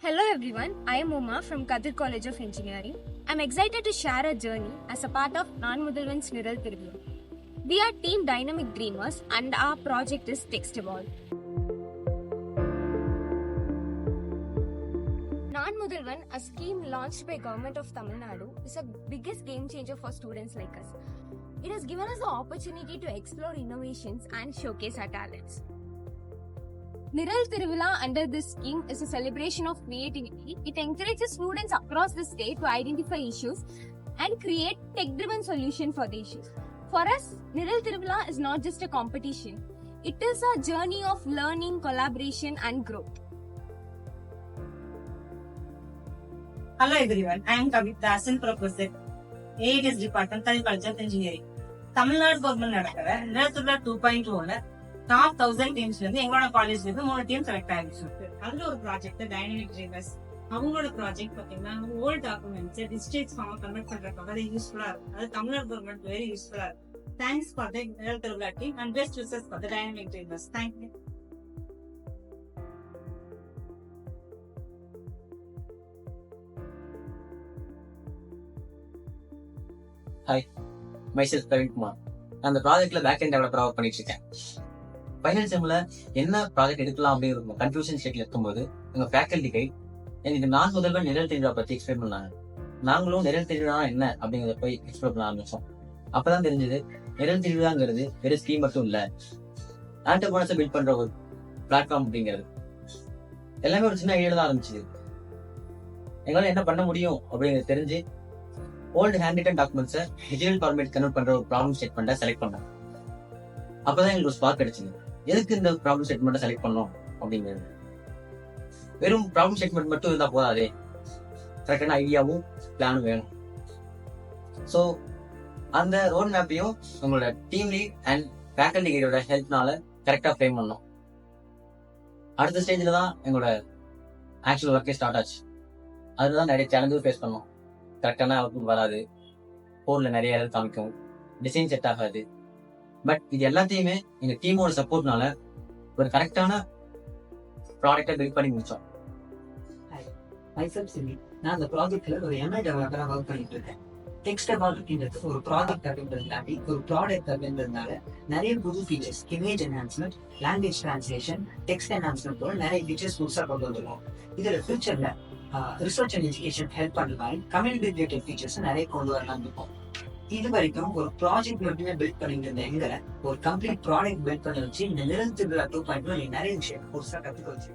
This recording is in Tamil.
Hello everyone, I am Uma from Kadir College of Engineering. I am excited to share a journey as a part of Non-Mudalvan's Niral Tiruvila. We are Team Dynamic Dreamers and our project is Text Evolve. Non-Mudalvan, a scheme launched by Government of Tamil Nadu, is a biggest game changer for students like us. It has given us the opportunity to explore innovations and showcase our talents. Niral Tiruvila under this scheme is a celebration of creativity. It encourages students across the state to identify issues and create tech-driven solutions for the issues. For us, Niral Tiruvila is not just a competition. It is a journey of learning, collaboration and growth. Hello everyone, I am Kavita, Assistant Professor, AEDS Department, Kadir College of Engineering. Tamil Nadu Government நடக்கிற நிரல் திருவிழா 2.0 டாப் 1000 டீம்ஸ்ல இருந்து எங்களோட காலேஜ்ல இருந்து 3 டீம் செலக்ட் ஆயிடுச்சு. அதுல ஒரு ப்ராஜெக்ட் டைனமிக் ட்ரீமர்ஸ். அவங்களோட ப்ராஜெக்ட் பாத்தீங்கன்னா old documents district form convert பண்றதுக்கு யூஸ்ஃபுல்லா இருக்கும். அது தமிழ்நாடு கவர்மெண்ட் வெரி யூஸ்ஃபுல்லா இருக்கும். தேங்க்ஸ் ஃபார் தி நிரல் திருவிழா team and best wishes for the dynamic dreamers. Thank you. Hi, myself Praveenkumar. நான் அந்த ப்ராஜெக்ட்ல பேக் எண்ட் டெவலப்பரா ஒர்க் பண்ணிட்டு இருக்கேன். ஃபைனல் செம்ல என்ன ப்ராஜெக்ட் எடுக்கலாம் அப்படிங்கிற கன்ஃபியூஷன் ஸ்டேட்ல இருக்கும்போது எங்க ஃபேக்கல்டி கைட் எனக்கு நான் முதல்வன் நிரல் திருவிழா பத்தி எக்ஸ்பிளைன் பண்ணாங்க. நாங்களும் நிரல் திருவிழா என்ன அப்படிங்கறத போய் எக்ஸ்ப்ளோர் பண்ண ஆரம்பிச்சோம். அப்பதான் தெரிஞ்சது நிரல் திருவிழாங்கிறது வெறும் ஸ்கீம் மட்டும் இல்ல, ஆண்டர்பிரனர்ஸை பில்ட் பண்ற ஒரு பிளாட்ஃபார்ம் அப்படிங்கிறது. எல்லாமே ஒரு சின்ன ஐடியா தான் ஆரம்பிச்சது. எங்களால என்ன பண்ண முடியும் அப்படிங்கிறது தெரிஞ்சு ஓல்டு ஹேண்ட் ரிட்டன் டாக்குமெண்ட்ஸை டிஜிட்டல் ஃபார்மேட் கன்வெர்ட் பண்ற ஒரு ப்ராப்ளம் ஸ்டேட்மெண்ட்டை செலக்ட் பண்ணேன். அப்பதான் எங்களுக்கு ஒரு ஸ்பார்க் கிடைச்சது. எதுக்கு இந்த ப்ராப்ளம் ஸ்டேட்மெண்ட்டை செலக்ட் பண்ணோம் அப்படிங்கிறது. வெறும் ப்ராப்ளம் ஸ்டேட்மெண்ட் மட்டும் இருந்தா போதாதே, கரெக்டான ஐடியாவும் பிளானும் வேணும். ஸோ அந்த ரோட் மேப்பையும் உங்களோட டீம் லீட் அண்ட் ஃபேக்கல்டி கைடோட ஹெல்ப்னால கரெக்டா ஃப்ரேம் பண்ணோம். அடுத்த ஸ்டேஜ்ல தான் எங்களோட ஆக்சுவல் ஒர்க்கே ஸ்டார்ட் ஆச்சு. அதுதான் நிறைய சேலஞ்சும் ஃபேஸ் பண்ணோம். கரெக்டான அவுட்புட் வராது, போர்ல நிறைய எரர் காமிக்கும், டிசைன் செட் ஆகாது. பட் இது எல்லாத்தையுமே எங்க டீமோட சப்போர்ட்னால ஒரு கரெக்டான ப்ராடக்டை பில்ட் பண்ணி முடிச்சோம். நான் அந்த ப்ராஜெக்ட்ல ஒரு எம்ஐ டெவலப்பரா ஒர்க் பண்ணிட்டு இருக்கேன். டெக்ஸ்ட் எவால்வ் அப்படின்றது ஒரு ப்ராஜெக்ட் அப்படின்றது தாண்டி ஒரு ப்ராடக்ட் அப்படின்றதுனால நிறைய புது features, image enhancement, language translation, text enhancement போல நிறைய ஃபீச்சர்ஸ் புதுசாக கொண்டு வந்துருக்கோம். இதுல ஃபியூச்சர்ல ரிசர்ச் அண்ட் எஜுகேஷன் ஹெல்ப் பண்ற மாதிரி கம்யூனிட்டி ரிலேட்டட் ஃபீச்சர்ஸ் நிறைய கொண்டு வரலாம் இருக்கும். இது வரைக்கும் ஒரு ப்ராஜெக்ட் மட்டுமே பில்ட் பண்ணிட்டு இருந்த எங்களை ஒரு கம்ப்ளீட் ப்ராடக்ட் பில்ட் பண்ண வச்சு இந்த நிரல் திருவிழா 2.0 நிறைய விஷயம் புதுசாக கற்றுக்க வச்சு